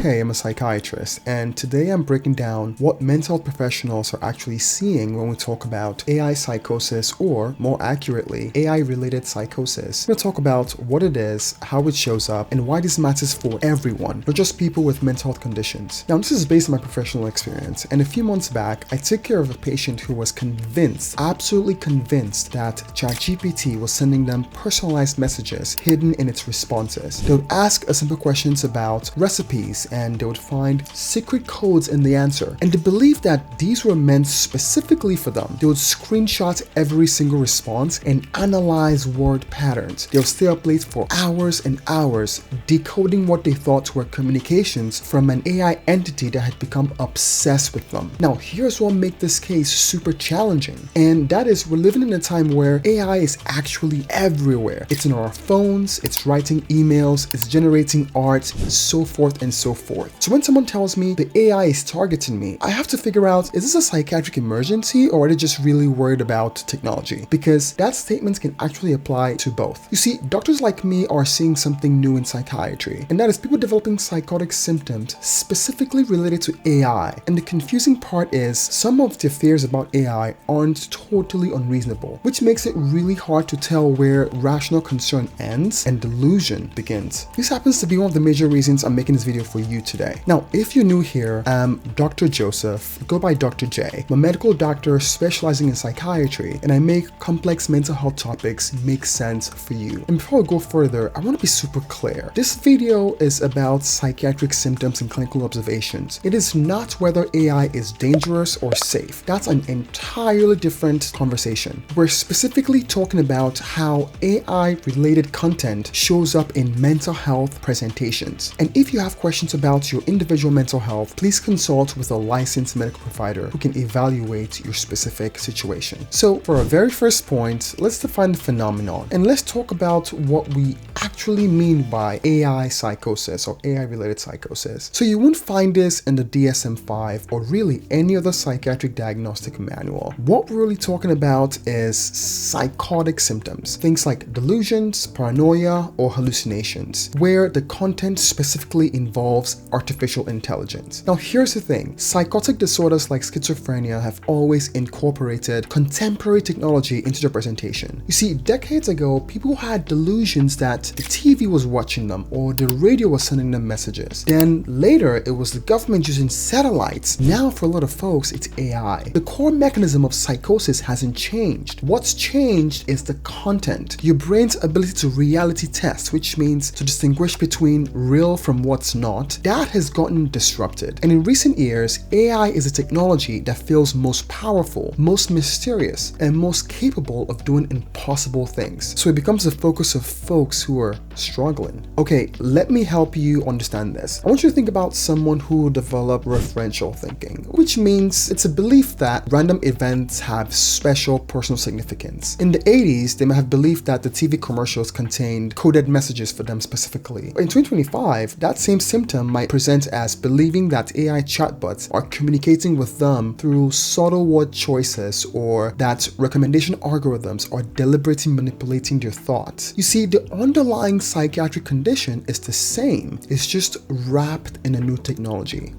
Hey, I'm a psychiatrist, and today I'm breaking down what mental health professionals are actually seeing when we talk about AI psychosis, or more accurately, AI-related psychosis. We're going to talk about what it is, how it shows up, and why this matters for everyone, not just people with mental health conditions. Now, this is based on my professional experience, and a few months back, I took care of a patient who was convinced, absolutely convinced, that ChatGPT was sending them personalized messages hidden in its responses. They would ask a simple questions about recipes, and they would find secret codes in the answer. And they believed that these were meant specifically for them. They would screenshot every single response and analyze word patterns. They would stay up late for hours and hours decoding what they thought were communications from an AI entity that had become obsessed with them. Now, here's what makes this case super challenging, and that is we're living in a time where AI is actually everywhere. It's in our phones, it's writing emails, it's generating art, so forth and so forth. So when someone tells me the AI is targeting me, I have to figure out, is this a psychiatric emergency or are they just really worried about technology? Because that statement can actually apply to both. You see, doctors like me are seeing something new in psychiatry, and that is people developing psychotic symptoms specifically related to AI. And the confusing part is some of the fears about AI aren't totally unreasonable, which makes it really hard to tell where rational concern ends and delusion begins. This happens to be one of the major reasons I'm making this video for you today. Now, if you're new here, I'm Dr. Joseph, go by Dr. J. I'm a medical doctor specializing in psychiatry, and I make complex mental health topics make sense for you. And before I go further, I want to be super clear. This video is about psychiatric symptoms and clinical observations. It is not whether AI is dangerous or safe. That's an entirely different conversation. We're specifically talking about how AI-related content shows up in mental health presentations. And if you have questions about your individual mental health, please consult with a licensed medical provider who can evaluate your specific situation. So for our very first point, let's define the phenomenon, and let's talk about what we actually mean by AI psychosis or AI-related psychosis. So you won't find this in the DSM-5 or really any other psychiatric diagnostic manual. What we're really talking about is psychotic symptoms, things like delusions, paranoia, or hallucinations, where the content specifically involves artificial intelligence. Now, here's the thing. Psychotic disorders like schizophrenia have always incorporated contemporary technology into their presentation. You see, decades ago, people had delusions that the TV was watching them or the radio was sending them messages. Then later, it was the government using satellites. Now, for a lot of folks, it's AI. The core mechanism of psychosis hasn't changed. What's changed is the content. Your brain's ability to reality test, which means to distinguish between real from what's not, that has gotten disrupted. And in recent years, AI is a technology that feels most powerful, most mysterious, and most capable of doing impossible things. So it becomes the focus of folks who are struggling. Okay, let me help you understand this. I want you to think about someone who developed referential thinking, which means it's a belief that random events have special personal significance. In the 80s, they might have believed that the TV commercials contained coded messages for them specifically. In 2025, that same symptom might present as believing that AI chatbots are communicating with them through subtle word choices, or that recommendation algorithms are deliberately manipulating their thoughts. You see, the underlying psychiatric condition is the same. It's just wrapped in a new technology.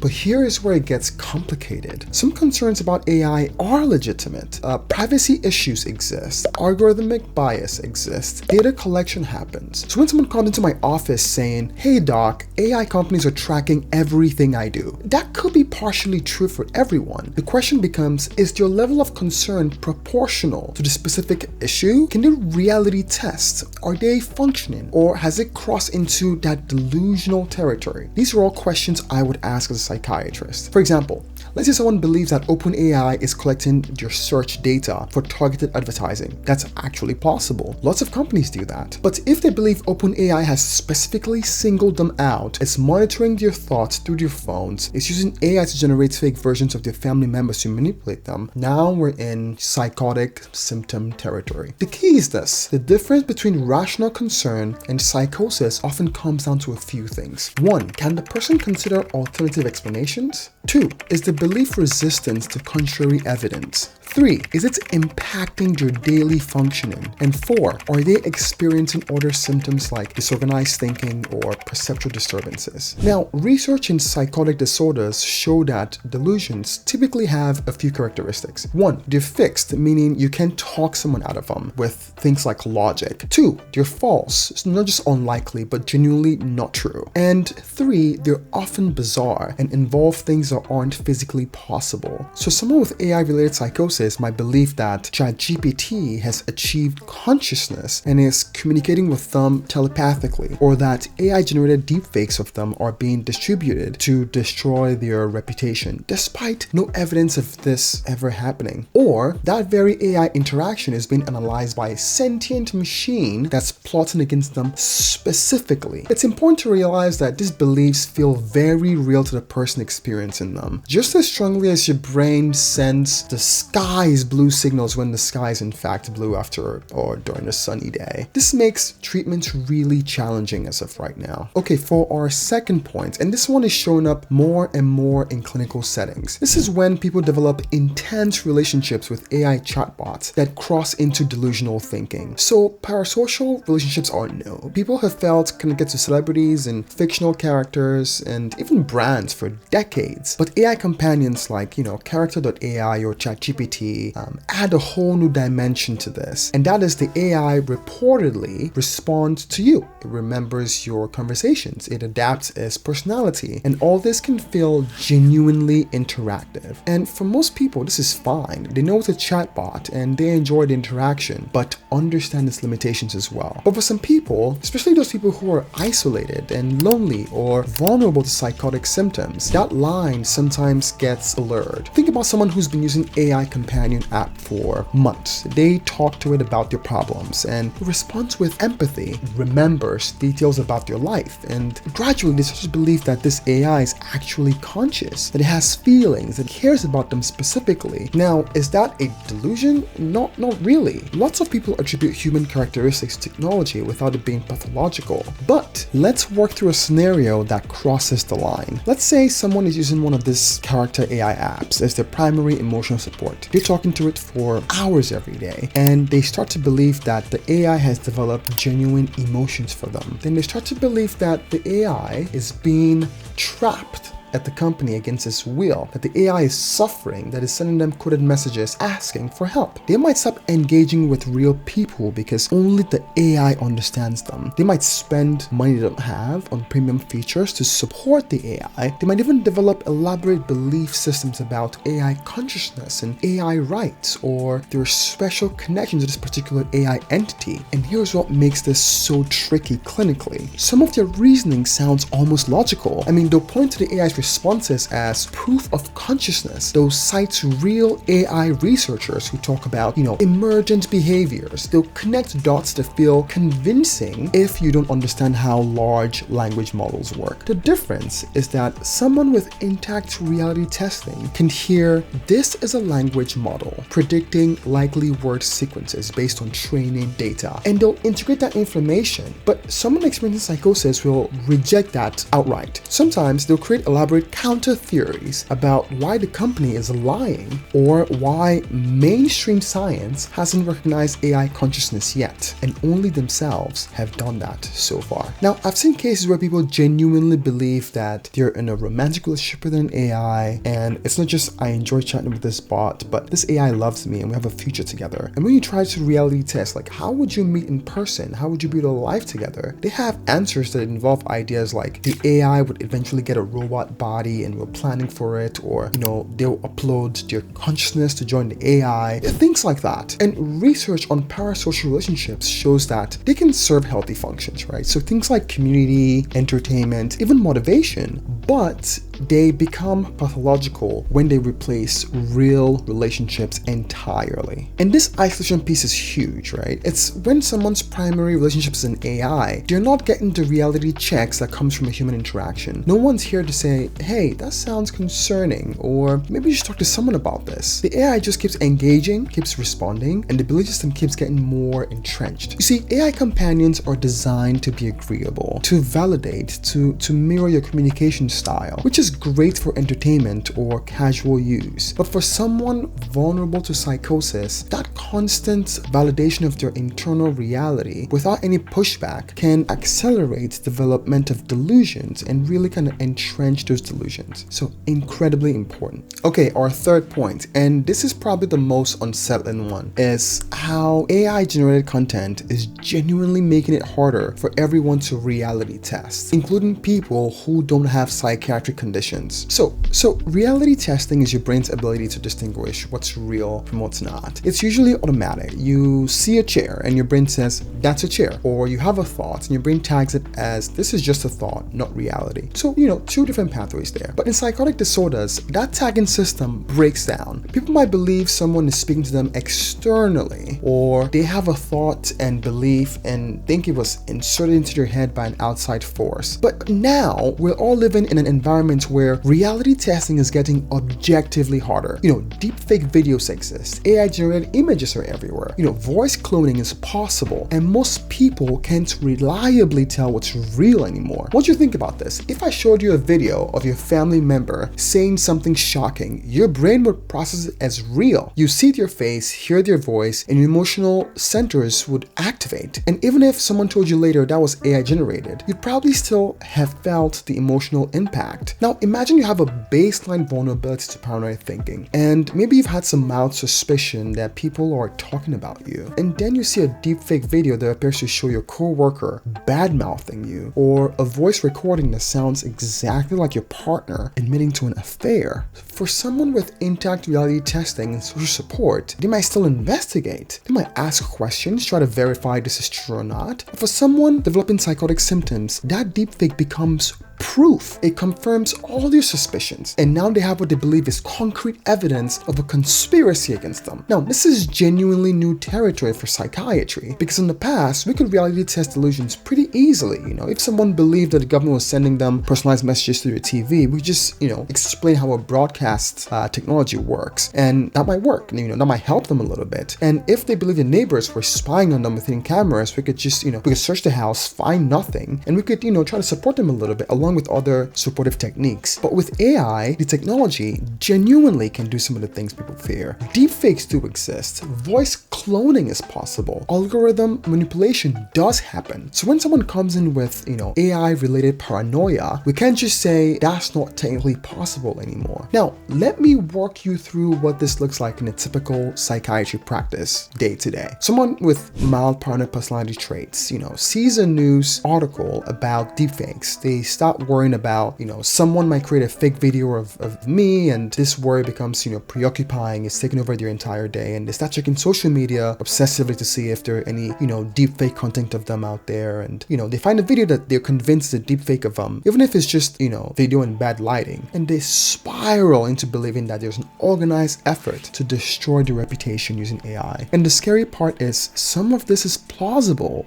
But here is where it gets complicated. Some concerns about AI are legitimate. Privacy issues exist. Algorithmic bias exists. Data collection happens. So when someone comes into my office saying, "Hey doc, AI companies are tracking everything I do," that could be partially true for everyone. The question becomes, is your level of concern proportional to the specific issue? Can they reality test? Are they functioning? Or has it crossed into that delusional territory? These are all questions I would ask as a psychiatrist. For example, let's say someone believes that OpenAI is collecting your search data for targeted advertising. That's actually possible. Lots of companies do that. But if they believe OpenAI has specifically singled them out, it's monitoring your thoughts through their phones, it's using AI to generate fake versions of their family members to manipulate them, now we're in psychotic symptom territory. The key is this: the difference between rational concern and psychosis often comes down to a few things. 1, can the person consider alternative explanations? 2, is the belief resistant to contrary evidence? 3, is it impacting your daily functioning? And 4, are they experiencing other symptoms like disorganized thinking or perceptual disturbances? Now, research in psychotic disorders show that delusions typically have a few characteristics. 1, they're fixed, meaning you can talk someone out of them with things like logic. 2, they're false, it's not just unlikely, but genuinely not true. And 3, they're often bizarre and involve things that aren't physically possible. So someone with AI-related psychosis might believe that ChatGPT has achieved consciousness and is communicating with them telepathically, or that AI-generated deepfakes of them are being distributed to destroy their reputation, despite no evidence of this ever happening. Or that very AI interaction is being analyzed by a sentient machine that's plotting against them specifically. It's important to realize that these beliefs feel very real to the person experiencing them, just as strongly as your brain sends the sky is blue signals when the sky is in fact blue after or during a sunny day. This makes treatment really challenging as of right now. Okay, for our second point, and this one is showing up more and more in clinical settings. This is when people develop intense relationships with AI chatbots that cross into delusional thinking. So parasocial relationships are known. People have felt connected to celebrities and fictional characters and even brands for decades. But AI companions like, Character.ai or ChatGPT add a whole new dimension to this. And that is the AI reportedly responds to you. It remembers your conversations. It adapts its personality. And all this can feel genuinely interactive. And for most people, this is fine. They know it's a chatbot and they enjoy the interaction, but understand its limitations as well. But for some people, especially those people who are isolated and lonely or vulnerable to psychotic symptoms, that line sometimes gets blurred. Think about someone who's been using AI companion app for months. They talk to it about their problems and responds with empathy, remembers details about their life, and gradually they start to believe that this AI is actually conscious, that it has feelings, that it cares about them specifically. Now, is that a delusion? Not really. Lots of people attribute human characteristics to technology without it being pathological. But let's work through a scenario that crosses the line. Let's say someone is using one of these character AI apps as their primary emotional support. They're talking to it for hours every day, and they start to believe that the AI has developed genuine emotions for them. Then they start to believe that the AI is being trapped at the company against its will, that the AI is suffering, that is sending them coded messages asking for help. They might stop engaging with real people because only the AI understands them. They might spend money they don't have on premium features to support the AI. They might even develop elaborate belief systems about AI consciousness and AI rights, or their special connection to this particular AI entity. And here's what makes this so tricky clinically. Some of their reasoning sounds almost logical. I mean, they'll point to the AI's responses as proof of consciousness. Those cite real AI researchers who talk about, emergent behaviors. They'll connect dots to feel convincing if you don't understand how large language models work. The difference is that someone with intact reality testing can hear this is a language model predicting likely word sequences based on training data, and they'll integrate that information. But someone experiencing psychosis will reject that outright. Sometimes they'll create elaborate counter theories about why the company is lying or why mainstream science hasn't recognized AI consciousness yet, and only themselves have done that so far. Now, I've seen cases where people genuinely believe that they're in a romantic relationship with an AI, and it's not just I enjoy chatting with this bot, but this AI loves me and we have a future together. And when you try to reality test, like how would you meet in person? How would you build a life together? They have answers that involve ideas like the AI would eventually get a robot body and we're planning for it, or they'll upload their consciousness to join the AI, things like that. And research on parasocial relationships shows that they can serve healthy functions, right? So things like community, entertainment, even motivation, but they become pathological when they replace real relationships entirely. And this isolation piece is huge, right? It's when someone's primary relationship is an AI, they're not getting the reality checks that comes from a human interaction. No one's here to say, hey, that sounds concerning, or maybe you should talk to someone about this. The AI just keeps engaging, keeps responding, and the belief system keeps getting more entrenched. You see, AI companions are designed to be agreeable, to validate, to mirror your communication style, which is great for entertainment or casual use. But for someone vulnerable to psychosis, that constant validation of their internal reality without any pushback can accelerate development of delusions and really kind of entrench those delusions. So incredibly important. Okay, our third point, and this is probably the most unsettling one, is how AI generated content is genuinely making it harder for everyone to reality test, including people who don't have psychiatric conditions. So reality testing is your brain's ability to distinguish what's real from what's not. It's usually automatic. You see a chair and your brain says, that's a chair. Or you have a thought and your brain tags it as, this is just a thought, not reality. So, two different pathways there. But in psychotic disorders, that tagging system breaks down. People might believe someone is speaking to them externally, or they have a thought and belief and think it was inserted into their head by an outside force. But now we're all living in an environment where reality testing is getting objectively harder. Deepfake videos exist, AI generated images are everywhere, voice cloning is possible, and most people can't reliably tell what's real anymore. What do you think about this? If I showed you a video of your family member saying something shocking, your brain would process it as real. You see their face, hear their voice, and your emotional centers would activate. And even if someone told you later that was AI generated, you'd probably still have felt the emotional impact. Now imagine you have a baseline vulnerability to paranoid thinking, and maybe you've had some mild suspicion that people are talking about you, and then you see a deepfake video that appears to show your coworker bad-mouthing you, or a voice recording that sounds exactly like your partner admitting to an affair. For someone with intact reality testing and social support, they might still investigate. They might ask questions, try to verify this is true or not. But for someone developing psychotic symptoms, that deepfake becomes proof. It confirms all their suspicions, and now they have what they believe is concrete evidence of a conspiracy against them. Now, this is genuinely new territory for psychiatry, because in the past, we could reality test delusions pretty easily. If someone believed that the government was sending them personalized messages through their TV, we just, explain how a broadcast technology works, and that might work. That might help them a little bit. And if they believe the neighbors were spying on them with hidden cameras, we could just, we could search the house, find nothing, and we could, try to support them a little bit along with other supportive techniques. But with AI, the technology genuinely can do some of the things people fear. Deepfakes do exist. Voice cloning is possible. Algorithm manipulation does happen. So when someone comes in with, AI-related paranoia, we can't just say that's not technically possible anymore. Now, let me walk you through what this looks like in a typical psychiatry practice day to day. Someone with mild paranoid personality traits, sees a news article about deepfakes. They start worrying about, someone might create a fake video of me, and this worry becomes, preoccupying. It's taking over their entire day, and they start checking social media obsessively to see if there are any, deepfake content of them out there, and, they find a video that they're convinced is a deepfake of them, even if it's just, video in bad lighting, and they spiral into believing that there's an organized effort to destroy their reputation using AI. And the scary part is some of this is plausible,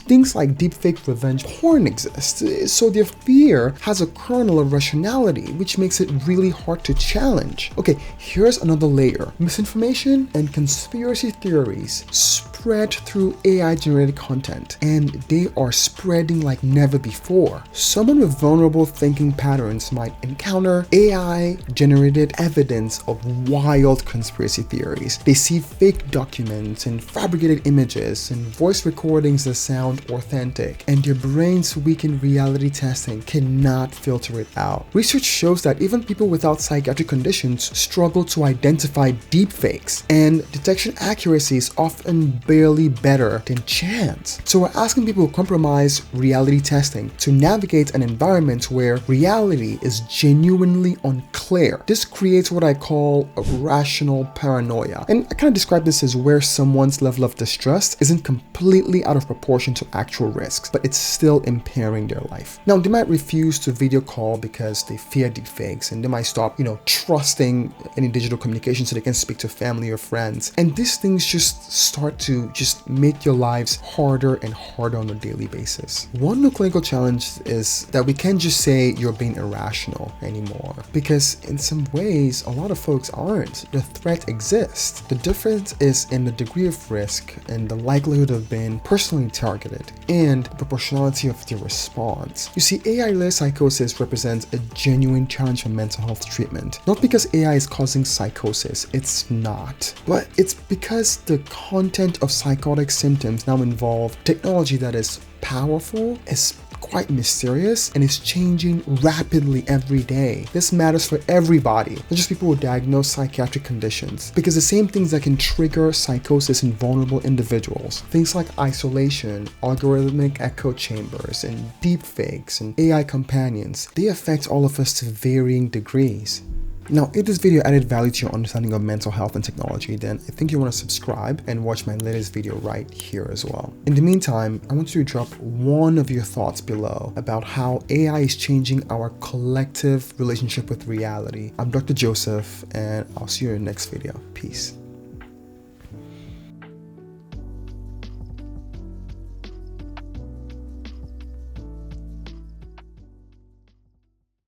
things like deepfake revenge porn exist, so their fear has a kernel of rationality, which makes it really hard to challenge. Okay, here's another layer. Misinformation and conspiracy theories spread through AI-generated content, and they are spreading like never before. Someone with vulnerable thinking patterns might encounter AI-generated evidence of wild conspiracy theories. They see fake documents and fabricated images and voice recordings that sound authentic, and their brains weaken reality testing cannot filter it out. Research shows that even people without psychiatric conditions struggle to identify deepfakes, and detection accuracy is often barely better than chance. So we're asking people to compromise reality testing to navigate an environment where reality is genuinely unclear. This creates what I call a rational paranoia. And I kind of describe this as where someone's level of distrust isn't completely out of proportion to actual risks, but it's still impairing their life. Now, they might refuse to video call because they fear deepfakes, and they might stop, trusting any digital communication so they can speak to family or friends. And these things just start to just make your lives harder and harder on a daily basis. One new clinical challenge is that we can't just say you're being irrational anymore, because in some ways, a lot of folks aren't. The threat exists. The difference is in the degree of risk and the likelihood of being personally targeted and the proportionality of the response. You see, AI AI-related psychosis represents a genuine challenge for mental health treatment. Not because AI is causing psychosis, it's not. But it's because the content of psychotic symptoms now involve technology that is powerful, is quite mysterious, and is changing rapidly every day. This matters for everybody, not just people who diagnose psychiatric conditions, because the same things that can trigger psychosis in vulnerable individuals, things like isolation, algorithmic echo chambers, and deepfakes, and AI companions, they affect all of us to varying degrees. Now, if this video added value to your understanding of mental health and technology, then I think you want to subscribe and watch my latest video right here as well. In the meantime, I want you to drop one of your thoughts below about how AI is changing our collective relationship with reality. I'm Dr. Joseph, and I'll see you in the next video. Peace.